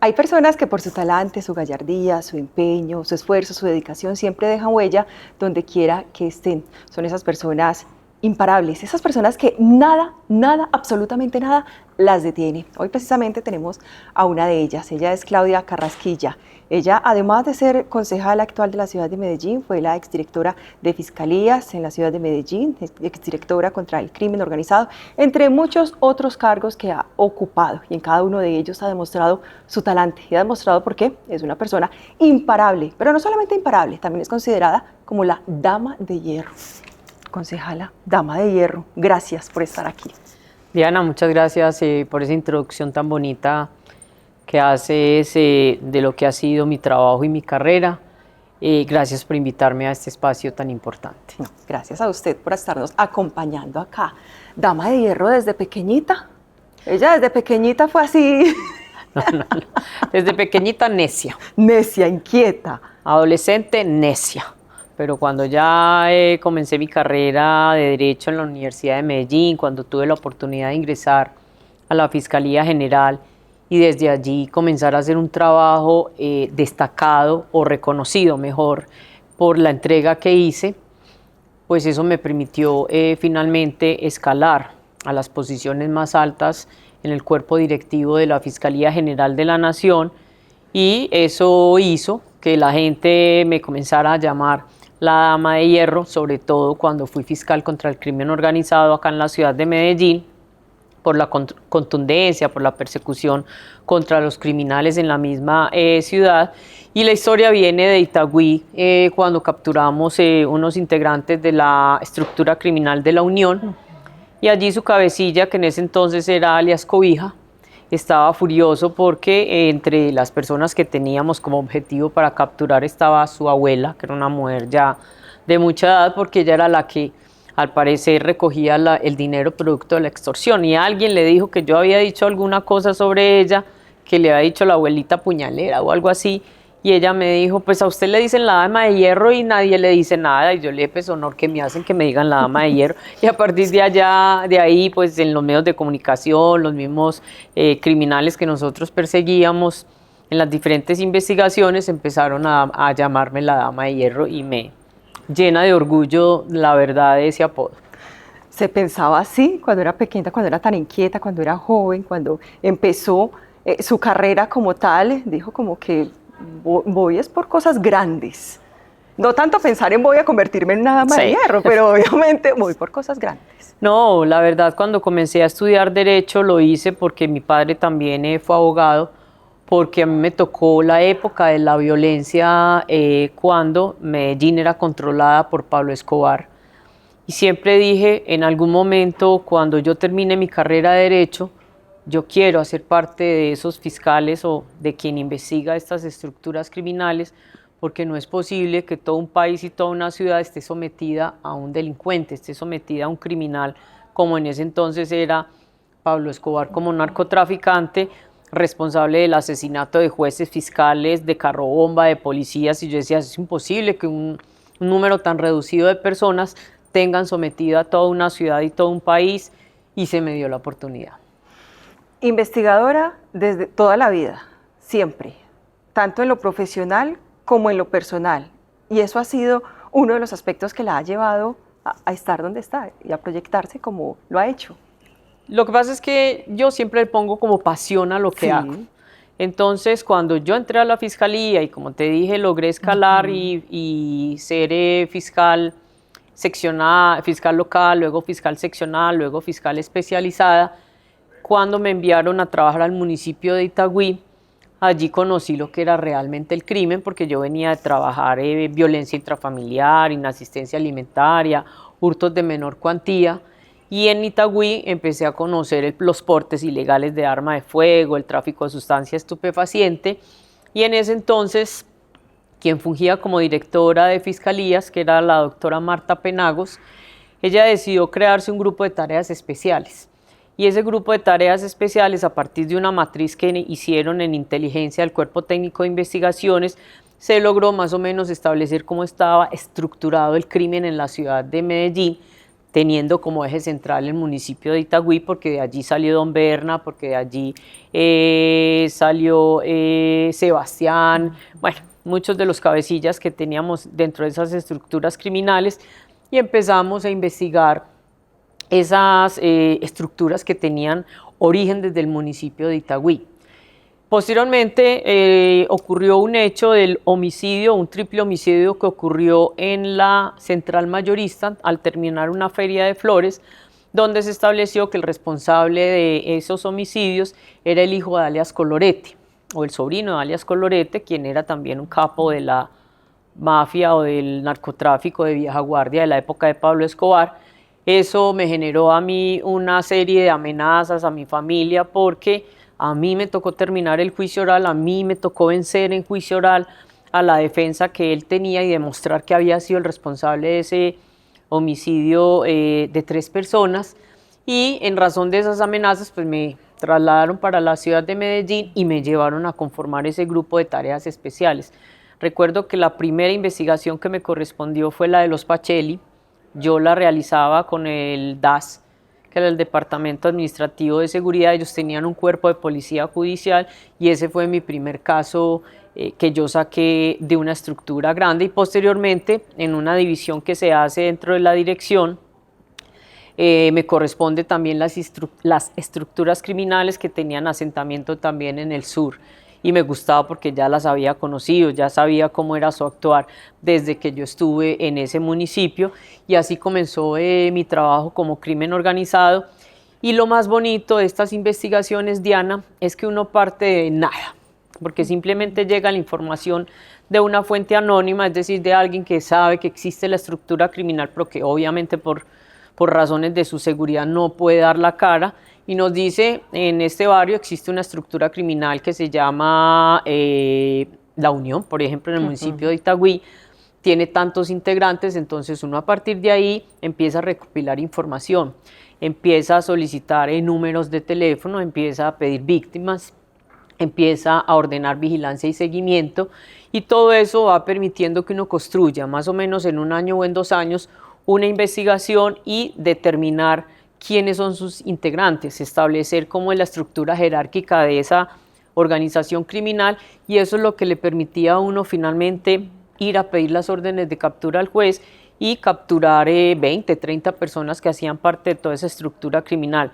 Hay personas que por su talante, su gallardía, su empeño, su esfuerzo, su dedicación siempre dejan huella donde quiera que estén. Son esas personas imparables, esas personas que nada, nada, absolutamente nada las detiene. Hoy precisamente tenemos a una de ellas. Ella es Claudia Carrasquilla. Ella, además de ser concejala actual de la ciudad de Medellín, fue la exdirectora de Fiscalías en la ciudad de Medellín, exdirectora contra el crimen organizado, entre muchos otros cargos que ha ocupado. Y en cada uno de ellos ha demostrado su talante. Y ha demostrado por qué es una persona imparable, pero no solamente imparable, también es considerada como la dama de hierro. Concejala, dama de hierro, gracias por estar aquí. Diana, muchas gracias por esa introducción tan bonita que haces de lo que ha sido mi trabajo y mi carrera. Gracias por invitarme a este espacio tan importante. No, gracias a usted por estarnos acompañando acá. Dama de hierro desde pequeñita. Ella desde pequeñita fue así. No. Desde pequeñita necia. Necia, inquieta. Adolescente necia. Pero cuando ya comencé mi carrera de Derecho en la Universidad de Medellín, cuando tuve la oportunidad de ingresar a la Fiscalía General y desde allí comenzar a hacer un trabajo destacado o reconocido mejor por la entrega que hice, pues eso me permitió finalmente escalar a las posiciones más altas en el cuerpo directivo de la Fiscalía General de la Nación, y eso hizo que la gente me comenzara a llamar la dama de hierro, sobre todo cuando fui fiscal contra el crimen organizado acá en la ciudad de Medellín, por la contundencia, por la persecución contra los criminales en la misma ciudad. Y la historia viene de Itagüí, cuando capturamos unos integrantes de la estructura criminal de la Unión, y allí su cabecilla, que en ese entonces era alias Cobija, estaba furioso porque entre las personas que teníamos como objetivo para capturar estaba su abuela, que era una mujer ya de mucha edad, porque ella era la que al parecer recogía el dinero producto de la extorsión, y alguien le dijo que yo había dicho alguna cosa sobre ella, que le había dicho la abuelita puñalera o algo así, y ella me dijo, pues a usted le dicen la dama de hierro y nadie le dice nada, y yo le dije, pues honor que me hacen que me digan la dama de hierro, y a partir de allá, de ahí, pues en los medios de comunicación, los mismos criminales que nosotros perseguíamos en las diferentes investigaciones empezaron a llamarme la dama de hierro, y me llena de orgullo, la verdad, ese apodo. ¿Se pensaba así cuando era pequeña, cuando era tan inquieta, cuando era joven, cuando empezó su carrera como tal? Dijo como que voy es por cosas grandes. No tanto pensar en voy a convertirme en una dama de hierro, pero obviamente voy por cosas grandes. No, la verdad, cuando comencé a estudiar Derecho lo hice porque mi padre también fue abogado, porque a mí me tocó la época de la violencia cuando Medellín era controlada por Pablo Escobar. Y siempre dije, en algún momento, cuando yo termine mi carrera de Derecho, yo quiero hacer parte de esos fiscales o de quien investiga estas estructuras criminales, porque no es posible que todo un país y toda una ciudad esté sometida a un delincuente, esté sometida a un criminal, como en ese entonces era Pablo Escobar como narcotraficante, responsable del asesinato de jueces, fiscales, de carrobomba, de policías, y yo decía, es imposible que un número tan reducido de personas tengan sometida a toda una ciudad y todo un país, y se me dio la oportunidad. Investigadora desde toda la vida, siempre, tanto en lo profesional como en lo personal, y eso ha sido uno de los aspectos que la ha llevado a estar donde está y a proyectarse como lo ha hecho. Lo que pasa es que yo siempre le pongo como pasión a lo que hago. Entonces, cuando yo entré a la fiscalía y, como te dije, logré escalar y ser fiscal seccional, fiscal local, luego fiscal seccional, luego fiscal especializada, cuando me enviaron a trabajar al municipio de Itagüí, allí conocí lo que era realmente el crimen, porque yo venía de trabajar violencia intrafamiliar, inasistencia alimentaria, hurtos de menor cuantía, y en Itagüí empecé a conocer los portes ilegales de arma de fuego, el tráfico de sustancia estupefaciente, y en ese entonces quien fungía como directora de fiscalías, que era la doctora Marta Penagos, ella decidió crearse un grupo de tareas especiales. Y ese grupo de tareas especiales, a partir de una matriz que hicieron en inteligencia del Cuerpo Técnico de Investigaciones, se logró más o menos establecer cómo estaba estructurado el crimen en la ciudad de Medellín, teniendo como eje central el municipio de Itagüí, porque de allí salió Don Berna, porque de allí salió Sebastián, bueno, muchos de los cabecillas que teníamos dentro de esas estructuras criminales, y empezamos a investigar esas estructuras que tenían origen desde el municipio de Itagüí. Posteriormente ocurrió un hecho del homicidio, un triple homicidio que ocurrió en la central mayorista al terminar una feria de flores, donde se estableció que el responsable de esos homicidios era el hijo de alias Colorete, o el sobrino de alias Colorete, quien era también un capo de la mafia o del narcotráfico de vieja guardia de la época de Pablo Escobar. Eso me generó a mí una serie de amenazas a mi familia, porque a mí me tocó terminar el juicio oral, a mí me tocó vencer en juicio oral a la defensa que él tenía y demostrar que había sido el responsable de ese homicidio de 3 personas. Y en razón de esas amenazas, pues me trasladaron para la ciudad de Medellín y me llevaron a conformar ese grupo de tareas especiales. Recuerdo que la primera investigación que me correspondió fue la de los Pacelli. Yo la realizaba con el DAS, que era el Departamento Administrativo de Seguridad. Ellos tenían un cuerpo de policía judicial y ese fue mi primer caso que yo saqué de una estructura grande, y posteriormente en una división que se hace dentro de la dirección me corresponde también las estructuras criminales que tenían asentamiento también en el sur. Y me gustaba porque ya las había conocido, ya sabía cómo era su actuar desde que yo estuve en ese municipio, y así comenzó mi trabajo como crimen organizado. Y lo más bonito de estas investigaciones, Diana, es que uno parte de nada, porque simplemente llega la información de una fuente anónima, es decir, de alguien que sabe que existe la estructura criminal, pero que obviamente por razones de su seguridad no puede dar la cara, y nos dice: en este barrio existe una estructura criminal que se llama La Unión, por ejemplo, en el municipio de Itagüí, tiene tantos integrantes. Entonces uno a partir de ahí empieza a recopilar información, empieza a solicitar números de teléfono, empieza a pedir víctimas, empieza a ordenar vigilancia y seguimiento, y todo eso va permitiendo que uno construya más o menos en 1 año o en 2 años una investigación y determinar quiénes son sus integrantes, establecer cómo es la estructura jerárquica de esa organización criminal, y eso es lo que le permitía a uno finalmente ir a pedir las órdenes de captura al juez y capturar 20, 30 personas que hacían parte de toda esa estructura criminal.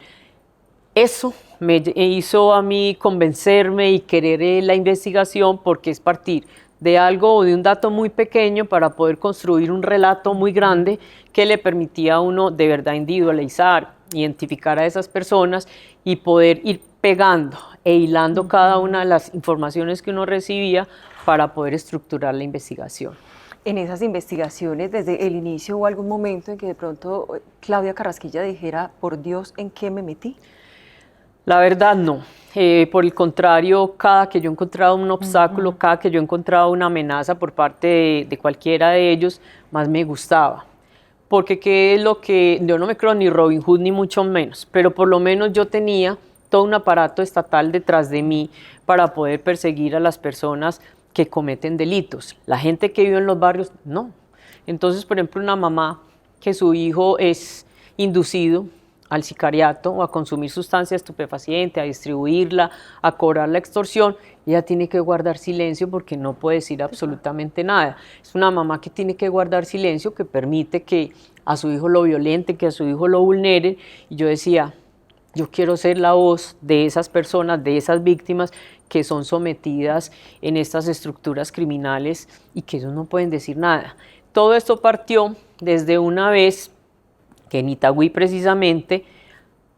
Eso me hizo a mí convencerme y querer la investigación, porque es partir de algo o de un dato muy pequeño para poder construir un relato muy grande que le permitía a uno de verdad individualizar, identificar a esas personas y poder ir pegando e hilando cada una de las informaciones que uno recibía para poder estructurar la investigación. En esas investigaciones, desde el inicio, ¿hubo algún momento en que de pronto Claudia Carrasquilla dijera: por Dios, ¿en qué me metí? La verdad no, por el contrario, cada que yo encontraba un obstáculo, cada que yo encontraba una amenaza por parte de cualquiera de ellos, más me gustaba. Porque qué es lo que, yo no me creo ni Robin Hood ni mucho menos, pero por lo menos yo tenía todo un aparato estatal detrás de mí para poder perseguir a las personas que cometen delitos. La gente que vive en los barrios, no. Entonces, por ejemplo, una mamá que su hijo es inducido al sicariato o a consumir sustancia estupefaciente, a distribuirla, a cobrar la extorsión, ella tiene que guardar silencio porque no puede decir absolutamente nada. Es una mamá que tiene que guardar silencio, que permite que a su hijo lo violenten, que a su hijo lo vulneren. Y yo decía: yo quiero ser la voz de esas personas, de esas víctimas que son sometidas en estas estructuras criminales y que ellos no pueden decir nada. Todo esto partió desde una vez que en Itagüí precisamente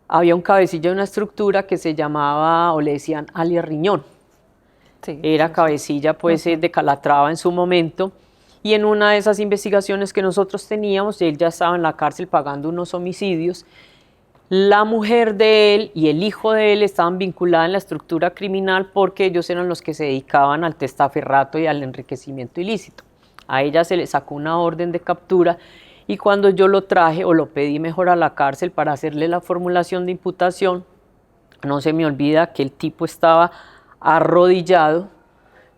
había un cabecilla de una estructura que se llamaba, o le decían, alias Riñón. Sí, era cabecilla pues de Calatrava en su momento, y en una de esas investigaciones que nosotros teníamos, él ya estaba en la cárcel pagando unos homicidios. La mujer de él y el hijo de él estaban vinculados en la estructura criminal porque ellos eran los que se dedicaban al testaferrato y al enriquecimiento ilícito. A ella se le sacó una orden de captura, y cuando yo lo traje, o lo pedí mejor, a la cárcel para hacerle la formulación de imputación, no se me olvida que el tipo estaba arrodillado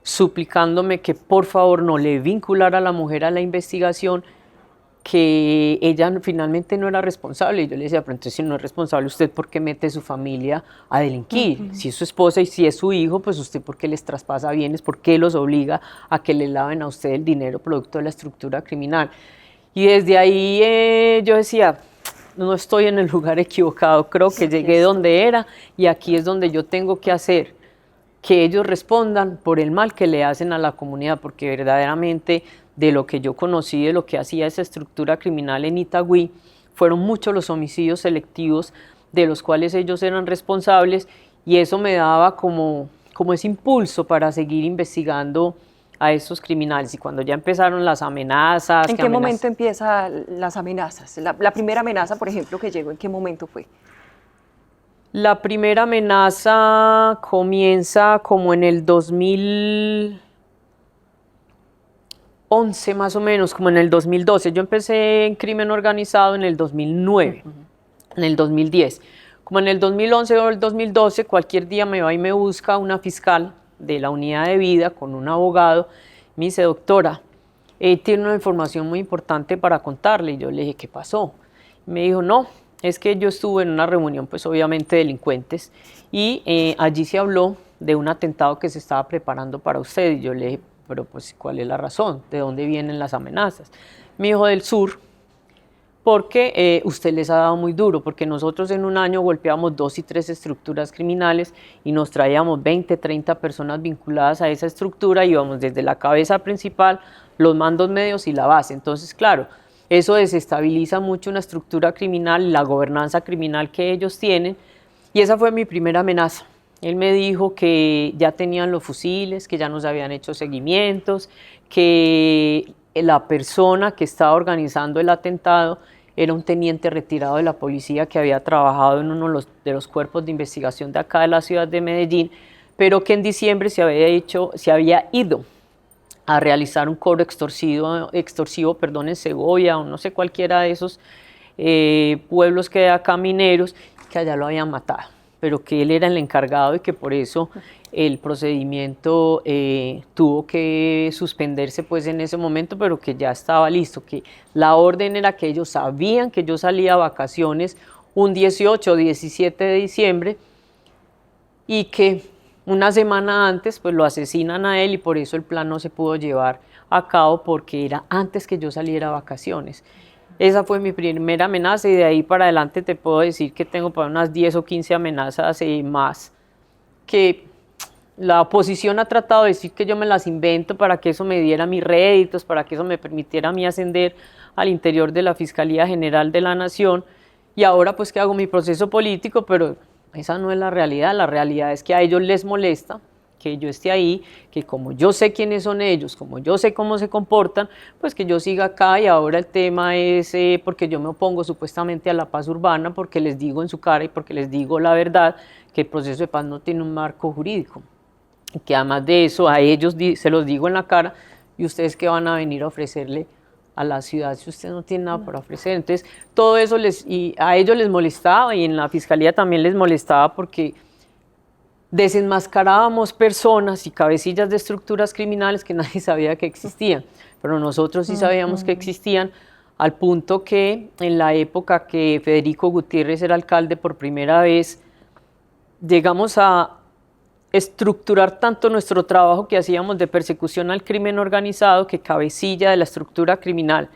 suplicándome que por favor no le vinculara a la mujer a la investigación, que ella finalmente no era responsable. Y yo le decía, pero entonces si no es responsable, ¿usted por qué mete a su familia a delinquir? Si es su esposa y si es su hijo, pues usted por qué les traspasa bienes, por qué los obliga a que le laven a usted el dinero producto de la estructura criminal. Y desde ahí yo decía, no estoy en el lugar equivocado, creo que llegué donde era y aquí es donde yo tengo que hacer que ellos respondan por el mal que le hacen a la comunidad, porque verdaderamente de lo que yo conocí, de lo que hacía esa estructura criminal en Itagüí, fueron muchos los homicidios selectivos de los cuales ellos eran responsables y eso me daba como ese impulso para seguir investigando a esos criminales. Y cuando ya empezaron las amenazas... ¿En qué momento empiezan las amenazas? La primera amenaza, por ejemplo, que llegó, ¿en qué momento fue? La primera amenaza comienza como en el 2011 más o menos, como en el 2012. Yo empecé en crimen organizado en el 2009, en el 2010. Como en el 2011 o el 2012, cualquier día me va y me busca una fiscal de la unidad de vida con un abogado. Me dice, doctora, tiene una información muy importante para contarle. Y yo le dije, ¿qué pasó? Me dijo, no, es que yo estuve en una reunión, pues obviamente de delincuentes, y allí se habló de un atentado que se estaba preparando para usted. Y yo le dije, pero pues, ¿cuál es la razón? ¿De dónde vienen las amenazas? Me dijo, del sur, porque usted les ha dado muy duro, porque nosotros en un año golpeábamos 2 y 3 estructuras criminales y nos traíamos 20, 30 personas vinculadas a esa estructura, íbamos desde la cabeza principal, los mandos medios y la base. Entonces, claro, eso desestabiliza mucho una estructura criminal, la gobernanza criminal que ellos tienen, y esa fue mi primera amenaza. Él me dijo que ya tenían los fusiles, que ya nos habían hecho seguimientos, que la persona que estaba organizando el atentado era un teniente retirado de la policía que había trabajado en uno de los cuerpos de investigación de acá de la ciudad de Medellín, pero que en diciembre se había ido a realizar un cobro extorsivo en Segovia o no sé cualquiera de esos pueblos que hay acá mineros, que allá lo habían matado, pero que él era el encargado y que por eso el procedimiento tuvo que suspenderse pues en ese momento, pero que ya estaba listo, que la orden era que ellos sabían que yo salía a vacaciones un 18 o 17 de diciembre y que una semana antes pues lo asesinan a él y por eso el plan no se pudo llevar a cabo porque era antes que yo saliera a vacaciones. Esa fue mi primera amenaza y de ahí para adelante te puedo decir que tengo para unas 10 o 15 amenazas más que la oposición ha tratado de decir que yo me las invento para que eso me diera mis réditos, para que eso me permitiera a mí ascender al interior de la Fiscalía General de la Nación y ahora pues que hago mi proceso político, pero esa no es la realidad es que a ellos les molesta que yo esté ahí, que como yo sé quiénes son ellos, como yo sé cómo se comportan, pues que yo siga acá y ahora el tema es porque yo me opongo supuestamente a la paz urbana, porque les digo en su cara y porque les digo la verdad que el proceso de paz no tiene un marco jurídico, y que además de eso a ellos se los digo en la cara y ustedes qué van a venir a ofrecerle a la ciudad si usted no tiene nada para ofrecer. Entonces todo eso a ellos les molestaba y en la fiscalía también les molestaba porque desenmascarábamos personas y cabecillas de estructuras criminales que nadie sabía que existían, pero nosotros sí sabíamos que existían, al punto que en la época que Federico Gutiérrez era alcalde por primera vez, llegamos a estructurar tanto nuestro trabajo que hacíamos de persecución al crimen organizado, que cabecilla de la estructura criminal,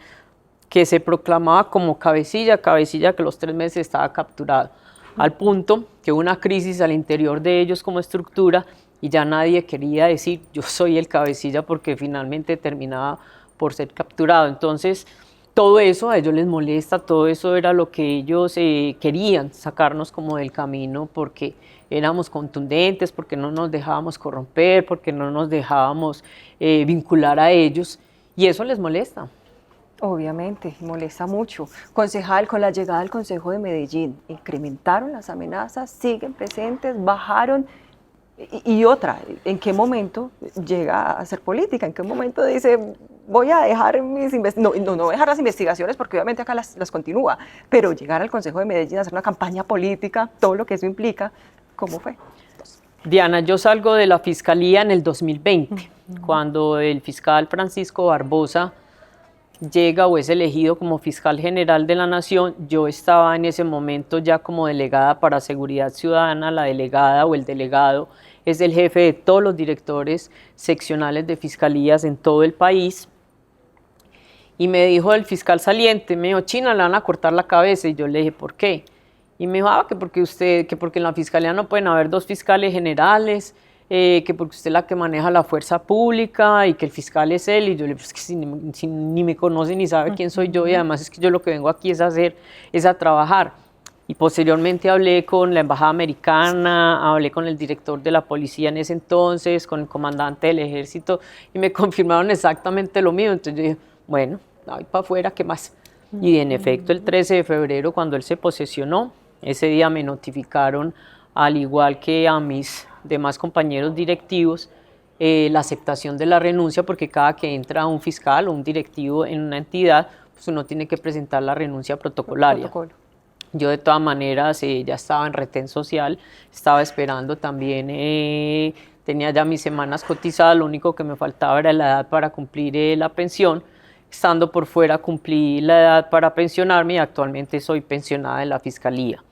que se proclamaba como cabecilla que los 3 meses estaba capturado, al punto que hubo una crisis al interior de ellos como estructura y ya nadie quería decir yo soy el cabecilla porque finalmente terminaba por ser capturado. Entonces todo eso a ellos les molesta, todo eso era lo que ellos querían, sacarnos como del camino porque éramos contundentes, porque no nos dejábamos corromper, porque no nos dejábamos vincular a ellos y eso les molesta. Obviamente, molesta mucho. Concejal, con la llegada al Consejo de Medellín, ¿incrementaron las amenazas? ¿Siguen presentes? ¿Bajaron? Y otra, ¿en qué momento llega a hacer política? ¿En qué momento dice, voy a dejar mis investigaciones? No voy a dejar las investigaciones porque obviamente acá las continúa, pero llegar al Consejo de Medellín a hacer una campaña política, todo lo que eso implica, ¿cómo fue? Diana, yo salgo de la Fiscalía en el 2020, cuando el fiscal Francisco Barbosa llega o es elegido como fiscal general de la Nación. Yo estaba en ese momento ya como delegada para Seguridad Ciudadana. La delegada o el delegado es el jefe de todos los directores seccionales de fiscalías en todo el país. Y me dijo el fiscal saliente, me dijo, China, le van a cortar la cabeza. Y yo le dije, ¿por qué? Y me dijo, que porque en la fiscalía no pueden haber dos fiscales generales, que porque usted es la que maneja la fuerza pública y que el fiscal es él. Y yo le dije, pues que si ni me conoce ni sabe quién soy yo, y además es que yo lo que vengo aquí es a trabajar. Y posteriormente hablé con la embajada americana, hablé con el director de la policía en ese entonces, con el comandante del ejército, y me confirmaron exactamente lo mismo. Entonces yo dije, bueno, ahí para afuera, ¿qué más? Y en efecto, el 13 de febrero, cuando él se posesionó, ese día me notificaron, al igual que a mis demás compañeros directivos, la aceptación de la renuncia, porque cada que entra un fiscal o un directivo en una entidad, pues uno tiene que presentar la renuncia protocolaria. Yo de todas maneras ya estaba en retén social, estaba esperando también, tenía ya mis semanas cotizadas, lo único que me faltaba era la edad para cumplir la pensión. Estando por fuera cumplí la edad para pensionarme y actualmente soy pensionada de la fiscalía.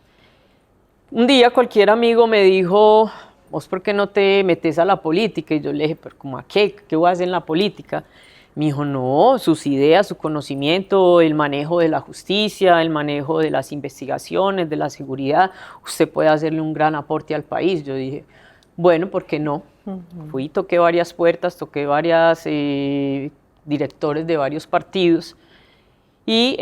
Un día cualquier amigo me dijo, ¿vos por qué no te metes a la política? Y yo le dije, ¿pero cómo a qué? ¿Qué voy a hacer en la política? Me dijo, no, sus ideas, su conocimiento, el manejo de la justicia, el manejo de las investigaciones, de la seguridad, usted puede hacerle un gran aporte al país. Yo dije, bueno, ¿por qué no? Fui, toqué varias puertas, toqué varias directores de varios partidos y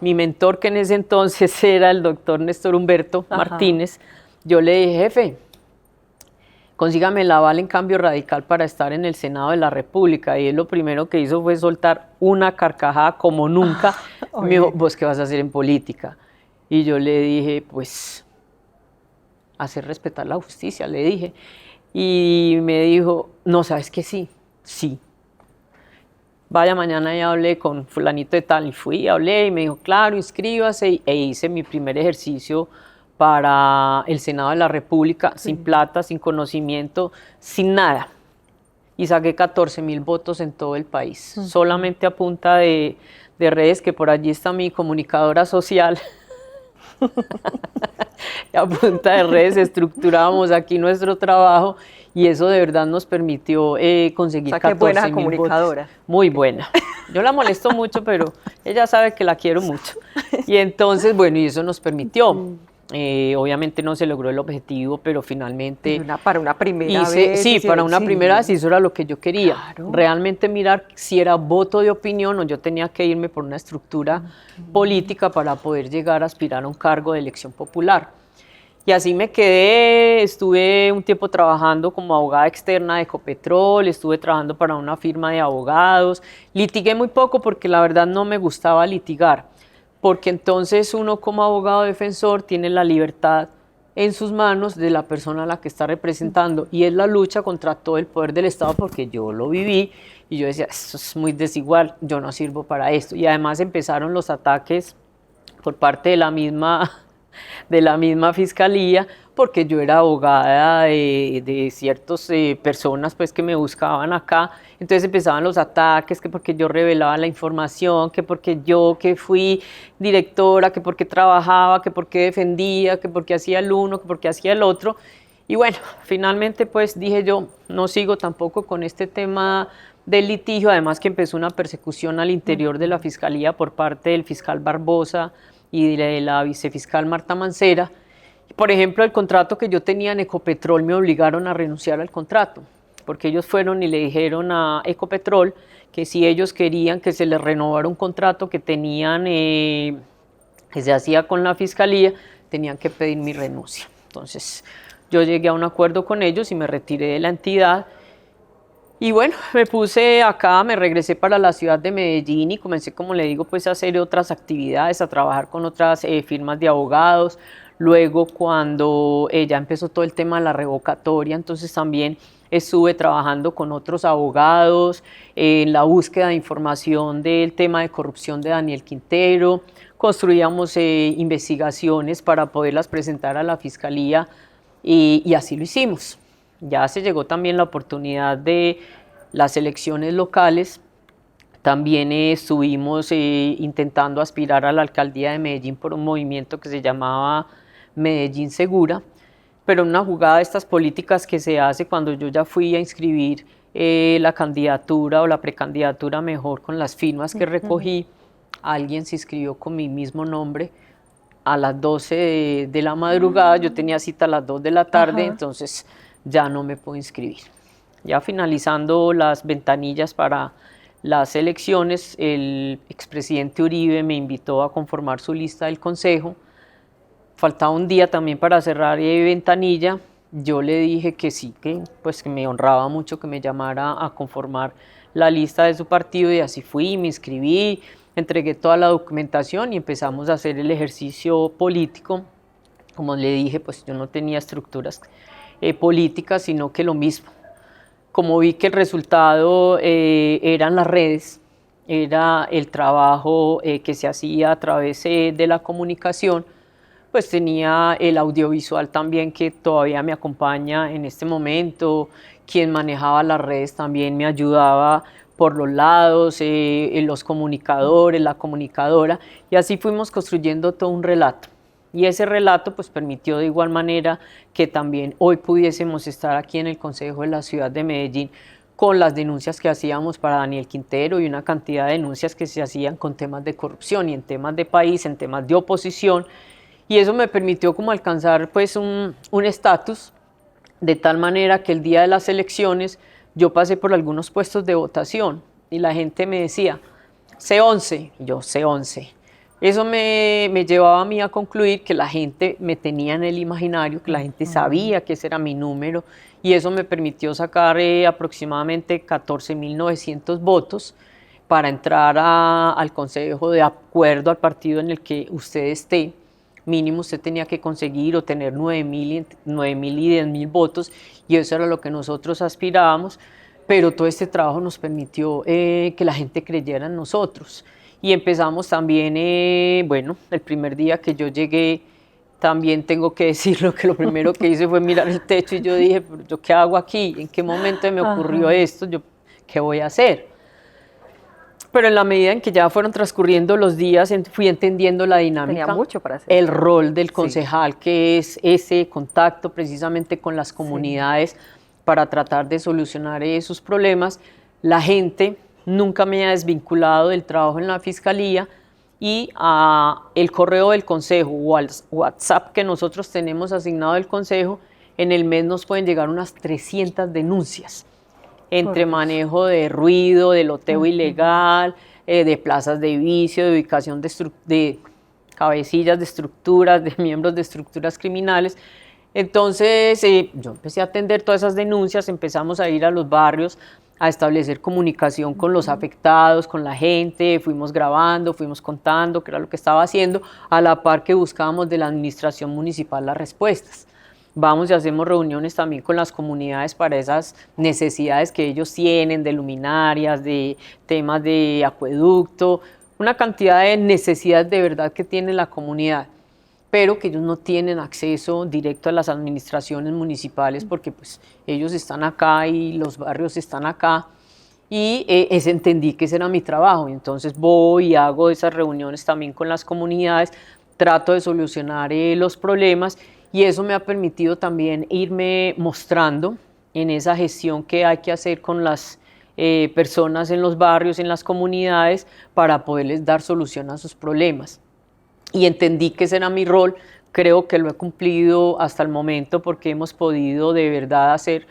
mi mentor, que en ese entonces era el doctor Néstor Humberto Martínez, yo le dije, jefe, consígame el aval en Cambio Radical para estar en el Senado de la República. Y él lo primero que hizo fue soltar una carcajada como nunca. Me dijo, ¿vos qué vas a hacer en política? Y yo le dije, pues, hacer respetar la justicia, le dije. Y me dijo, no, ¿sabes qué? Sí. Vaya, mañana ya hablé con fulanito de tal, y fui, hablé, y me dijo, claro, inscríbase, e hice mi primer ejercicio para el Senado de la República, sin plata, sin conocimiento, sin nada. Y saqué 14.000 votos en todo el país, solamente a punta de redes, que por allí está mi comunicadora social. A punta de redes estructuramos aquí nuestro trabajo, y eso de verdad nos permitió conseguir 14.000 votos. Muy buena. Yo la molesto mucho, pero ella sabe que la quiero mucho. Y entonces, bueno, y eso nos permitió. Obviamente no se logró el objetivo, pero finalmente... Para una primera vez. Sí, para una primera vez, eso era lo que yo quería. Claro. Realmente mirar si era voto de opinión o yo tenía que irme por una estructura política para poder llegar a aspirar a un cargo de elección popular. Y así me quedé, estuve un tiempo trabajando como abogada externa de Ecopetrol, estuve trabajando para una firma de abogados, litigué muy poco porque la verdad no me gustaba litigar, porque entonces uno como abogado defensor tiene la libertad en sus manos de la persona a la que está representando, y es la lucha contra todo el poder del Estado, porque yo lo viví y yo decía, esto es muy desigual, yo no sirvo para esto. Y además empezaron los ataques por parte de la misma fiscalía, porque yo era abogada de ciertas personas pues, que me buscaban acá. Entonces empezaban los ataques, que porque yo revelaba la información, que porque yo que fui directora, que porque trabajaba, que porque defendía, que porque hacía el uno, que porque hacía el otro. Y bueno, finalmente pues dije yo, no sigo tampoco con este tema del litigio, además que empezó una persecución al interior de la fiscalía por parte del fiscal Barbosa y de la vicefiscal Marta Mancera. Por ejemplo, el contrato que yo tenía en Ecopetrol, me obligaron a renunciar al contrato, porque ellos fueron y le dijeron a Ecopetrol que si ellos querían que se les renovara un contrato que tenían, que se hacía con la fiscalía, tenían que pedir mi renuncia. Entonces, yo llegué a un acuerdo con ellos y me retiré de la entidad. Y bueno, me puse acá, me regresé para la ciudad de Medellín y comencé, como le digo, pues a hacer otras actividades, a trabajar con otras firmas de abogados. Luego, cuando ya empezó todo el tema de la revocatoria, entonces también estuve trabajando con otros abogados en la búsqueda de información del tema de corrupción de Daniel Quintero. Construíamos investigaciones para poderlas presentar a la fiscalía y así lo hicimos. Ya se llegó también la oportunidad de las elecciones locales, También estuvimos intentando aspirar a la alcaldía de Medellín por un movimiento que se llamaba Medellín Segura, pero una jugada de estas políticas que se hace cuando yo ya fui a inscribir la candidatura o la precandidatura mejor con las firmas que recogí, alguien se inscribió con mi mismo nombre a las 12 de la madrugada, yo tenía cita a las 2 de la tarde, entonces ya no me puedo inscribir. Ya finalizando las ventanillas para las elecciones, el expresidente Uribe me invitó a conformar su lista del consejo. Faltaba un día también para cerrar ventanilla. Yo le dije que sí, que me honraba mucho que me llamara a conformar la lista de su partido, y así fui, me inscribí, entregué toda la documentación y empezamos a hacer el ejercicio político. Como le dije, pues yo no tenía estructuras políticas, sino que lo mismo. Como vi que el resultado eran las redes, era el trabajo que se hacía a través de la comunicación, pues tenía el audiovisual también, que todavía me acompaña en este momento. Quien manejaba las redes también me ayudaba por los lados, los comunicadores, la comunicadora, y así fuimos construyendo todo un relato. Y ese relato pues permitió de igual manera que también hoy pudiésemos estar aquí en el Consejo de la Ciudad de Medellín con las denuncias que hacíamos para Daniel Quintero y una cantidad de denuncias que se hacían con temas de corrupción y en temas de país, en temas de oposición. Y eso me permitió como alcanzar pues un estatus, de tal manera que el día de las elecciones yo pasé por algunos puestos de votación y la gente me decía, C11, y yo C11. Eso me llevaba a mí a concluir que la gente me tenía en el imaginario, que la gente sabía que ese era mi número, y eso me permitió sacar aproximadamente 14.900 votos para entrar al consejo, de acuerdo al partido en el que usted esté. Mínimo usted tenía que conseguir o tener 9.000 y 10.000 votos, y eso era lo que nosotros aspirábamos, pero todo este trabajo nos permitió que la gente creyera en nosotros. Y empezamos también, bueno, el primer día que yo llegué, también tengo que decirlo, que lo primero que hice fue mirar el techo y yo dije, ¿pero yo qué hago aquí? ¿En qué momento me ocurrió esto? ¿Qué voy a hacer? Pero en la medida en que ya fueron transcurriendo los días, fui entendiendo la dinámica. Tenía mucho para hacer. El rol del concejal, que es ese contacto precisamente con las comunidades para tratar de solucionar sus problemas. La gente nunca me ha desvinculado del trabajo en la fiscalía, y el correo del consejo o al WhatsApp que nosotros tenemos asignado del consejo, en el mes nos pueden llegar unas 300 denuncias entre manejo de ruido, de loteo ilegal, de plazas de vicio, de ubicación de cabecillas de estructuras, de miembros de estructuras criminales. Entonces yo empecé a atender todas esas denuncias, empezamos a ir a los barrios a establecer comunicación con los afectados, con la gente, fuimos grabando, fuimos contando qué era lo que estaba haciendo, a la par que buscábamos de la administración municipal las respuestas. Vamos y hacemos reuniones también con las comunidades para esas necesidades que ellos tienen, de luminarias, de temas de acueducto, una cantidad de necesidades de verdad que tiene la comunidad, pero que ellos no tienen acceso directo a las administraciones municipales, porque pues ellos están acá y los barrios están acá, y entendí que ese era mi trabajo. Entonces voy y hago esas reuniones también con las comunidades, trato de solucionar los problemas, y eso me ha permitido también irme mostrando en esa gestión que hay que hacer con las personas en los barrios, en las comunidades, para poderles dar solución a sus problemas. Y entendí que ese era mi rol. Creo que lo he cumplido hasta el momento, porque hemos podido de verdad hacer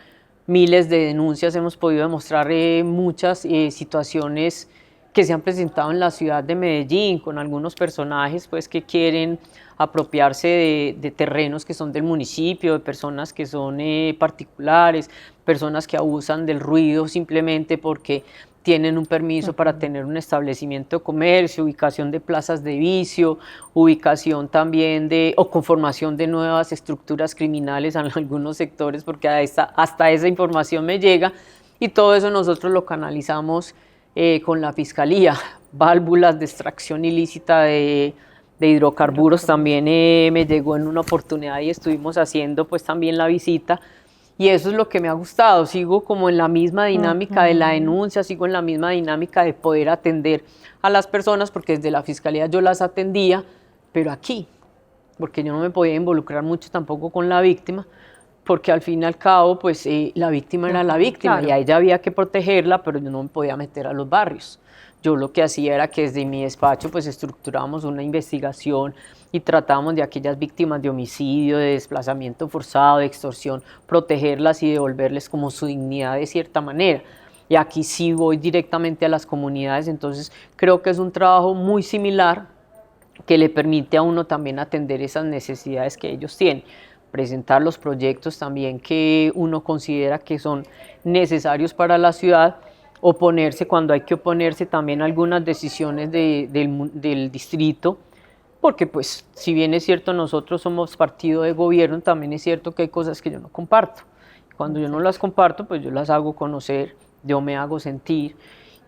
miles de denuncias, hemos podido demostrar muchas situaciones que se han presentado en la ciudad de Medellín, con algunos personajes pues, que quieren apropiarse de terrenos que son del municipio, de personas que son particulares, personas que abusan del ruido simplemente porque tienen un permiso para tener un establecimiento de comercio, ubicación de plazas de vicio, ubicación también o conformación de nuevas estructuras criminales en algunos sectores, porque hasta esa información me llega, y todo eso nosotros lo canalizamos con la Fiscalía. Válvulas de extracción ilícita de hidrocarburos también me llegó en una oportunidad, y estuvimos haciendo pues también la visita, Y eso es lo que me ha gustado, sigo como en la misma dinámica de la denuncia, sigo en la misma dinámica de poder atender a las personas, porque desde la Fiscalía yo las atendía, pero aquí, porque yo no me podía involucrar mucho tampoco con la víctima, porque al fin y al cabo, pues la víctima era la víctima, claro. y a ella había que protegerla, pero yo no me podía meter a los barrios. Yo lo que hacía era que desde mi despacho pues estructurábamos una investigación y tratábamos de aquellas víctimas de homicidio, de desplazamiento forzado, de extorsión, protegerlas y devolverles como su dignidad de cierta manera. Y aquí sí voy directamente a las comunidades, entonces creo que es un trabajo muy similar que le permite a uno también atender esas necesidades que ellos tienen, presentar los proyectos también que uno considera que son necesarios para la ciudad, oponerse cuando hay que oponerse también a algunas decisiones del distrito, porque pues si bien es cierto nosotros somos partido de gobierno, también es cierto que hay cosas que yo no comparto. Cuando yo no las comparto, pues yo las hago conocer, yo me hago sentir,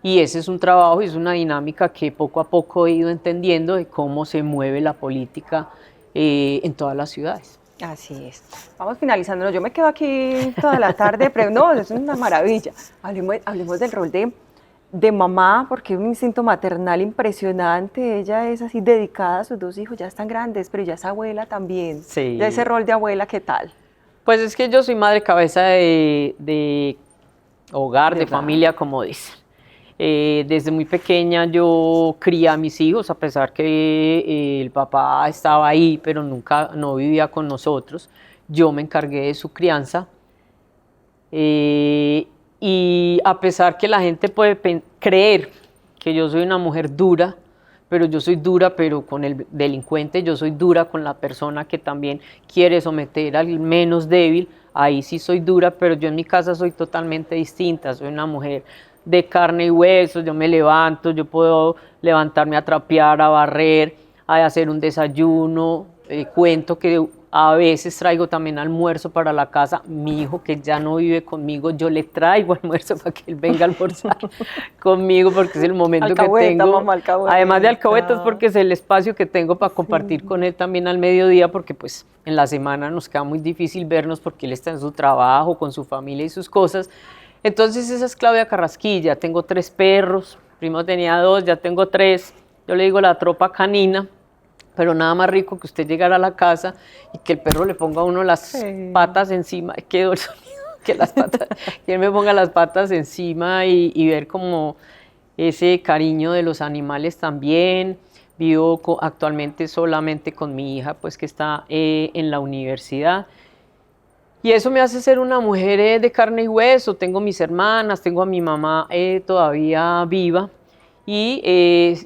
y ese es un trabajo y es una dinámica que poco a poco he ido entendiendo de cómo se mueve la política en todas las ciudades. Así es. Vamos finalizando. Yo me quedo aquí toda la tarde, pero no, es una maravilla. Hablemos del rol de mamá, porque es un instinto maternal impresionante. Ella es así dedicada a sus dos hijos, ya están grandes, pero ya es abuela también. Sí. Ya ese rol de abuela, ¿qué tal? Pues es que yo soy madre cabeza de hogar, de familia, como dicen. Desde muy pequeña yo crié a mis hijos, a pesar que el papá estaba ahí, pero no vivía con nosotros. Yo me encargué de su crianza. Y a pesar que la gente puede creer que yo soy una mujer dura, pero yo soy dura, pero con el delincuente, yo soy dura con la persona que también quiere someter al menos débil, ahí sí soy dura, pero yo en mi casa soy totalmente distinta, soy una mujer de carne y huesos, yo me levanto, yo puedo levantarme a trapear, a barrer, a hacer un desayuno, cuento que a veces traigo también almuerzo para la casa. Mi hijo, que ya no vive conmigo, yo le traigo almuerzo para que él venga a almorzar conmigo, porque es el momento alcahueta, que tengo. Mamá, alcahueta. Además de alcahuetas, porque es el espacio que tengo para compartir con él también al mediodía, porque pues en la semana nos queda muy difícil vernos porque él está en su trabajo, con su familia y sus cosas. Entonces esa es Claudia Carrasquilla. Tengo 3 perros, primero tenía 2, ya tengo 3. Yo le digo la tropa canina. Pero nada más rico que usted llegara a la casa y que el perro le ponga a uno las patas encima, quedó el sonido, que él me ponga las patas encima y ver como ese cariño de los animales también. Vivo actualmente solamente con mi hija, pues que está en la universidad. Y eso me hace ser una mujer de carne y hueso. Tengo mis hermanas, tengo a mi mamá todavía viva y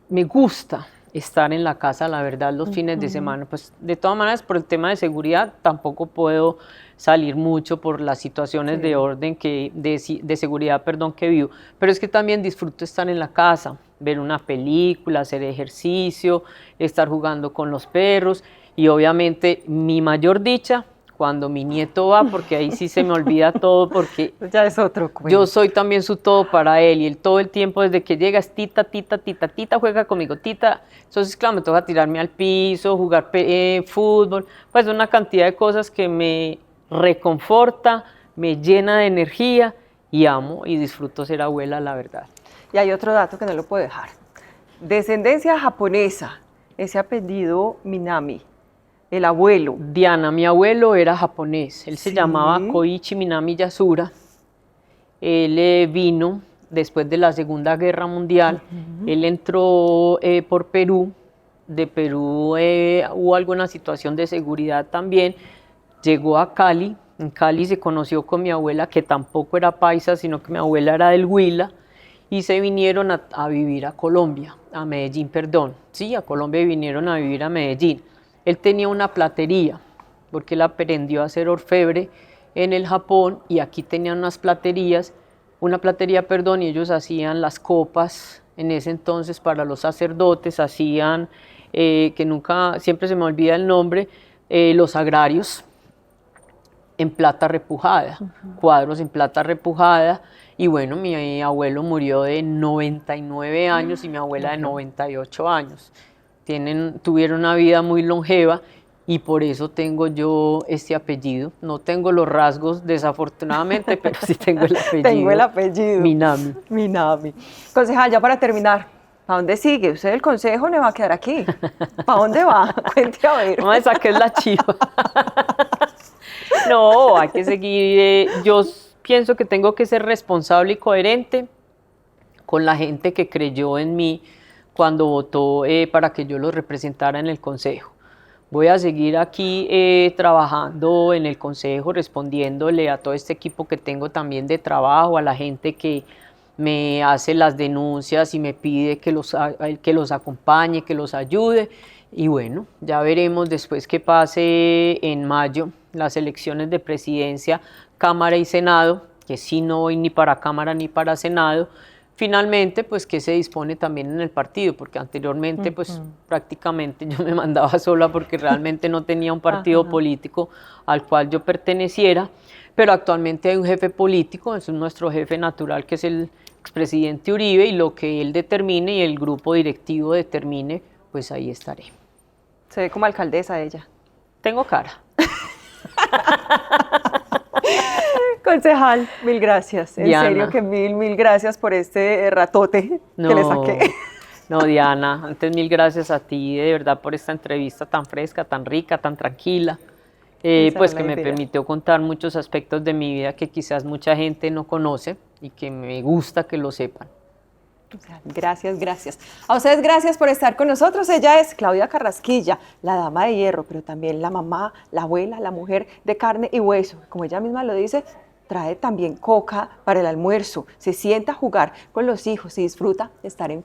me gusta estar en la casa, la verdad, los fines de semana. Pues de todas maneras, por el tema de seguridad, tampoco puedo salir mucho por las situaciones de orden, de seguridad, perdón, que vivo. Pero es que también disfruto estar en la casa, ver una película, hacer ejercicio, estar jugando con los perros y obviamente mi mayor dicha cuando mi nieto va, porque ahí sí se me olvida todo, porque ya es otro cuento. Yo soy también su todo para él, y él todo el tiempo desde que llega es tita, tita, tita, tita, juega conmigo, tita. Entonces, claro, me toca tirarme al piso, jugar fútbol, pues una cantidad de cosas que me reconforta, me llena de energía y amo y disfruto ser abuela, la verdad. Y hay otro dato que no lo puedo dejar. Descendencia japonesa, ese apellido Minami. El abuelo. Diana, mi abuelo era japonés, él se llamaba Koichi Minami Yasura. Él vino después de la Segunda Guerra Mundial, él entró por Perú, de Perú hubo alguna situación de seguridad también, llegó a Cali, en Cali se conoció con mi abuela, que tampoco era paisa, sino que mi abuela era del Huila, y se vinieron a vivir a Colombia, a Medellín, perdón, sí, a Colombia vinieron a vivir a Medellín. Él tenía una platería, porque él aprendió a hacer orfebre en el Japón y aquí tenían una platería, perdón, y ellos hacían las copas en ese entonces para los sacerdotes, hacían, que nunca, siempre se me olvida el nombre, los agrarios en plata repujada, cuadros en plata repujada, y bueno, mi abuelo murió de 99 años y mi abuela de 98 años. Tuvieron una vida muy longeva y por eso tengo yo este apellido. No tengo los rasgos, desafortunadamente, pero sí tengo el apellido. Tengo el apellido. Minami. Minami. Concejal, ya para terminar, ¿para dónde sigue? Usted el consejo no va a quedar aquí. ¿Para dónde va? Cuente a ver. No me saques la chiva. No, hay que seguir. Yo pienso que tengo que ser responsable y coherente con la gente que creyó en mí cuando votó para que yo los representara en el consejo. Voy a seguir aquí trabajando en el consejo, respondiéndole a todo este equipo que tengo también de trabajo, a la gente que me hace las denuncias y me pide que los acompañe, que los ayude. Y bueno, ya veremos después que pase en mayo las elecciones de presidencia, Cámara y Senado, que sí no voy ni para Cámara ni para Senado. Finalmente, pues, ¿qué se dispone también en el partido? Porque anteriormente, pues, prácticamente yo me mandaba sola porque realmente no tenía un partido político al cual yo perteneciera, pero actualmente hay un jefe político, es nuestro jefe natural, que es el expresidente Uribe, y lo que él determine y el grupo directivo determine, pues ahí estaré. Se ve como alcaldesa ella. Tengo cara. Concejal, mil gracias. En Diana. serio que mil gracias por este ratote que le saqué. No, Diana, antes mil gracias a ti de verdad por esta entrevista tan fresca, tan rica, tan tranquila, pues que me permitió contar muchos aspectos de mi vida que quizás mucha gente no conoce y que me gusta que lo sepan. Gracias, gracias. A ustedes gracias por estar con nosotros. Ella es Claudia Carrasquilla, la dama de hierro, pero también la mamá, la abuela, la mujer de carne y hueso. Como ella misma lo dice, trae también coca para el almuerzo, se sienta a jugar con los hijos y disfruta de estar en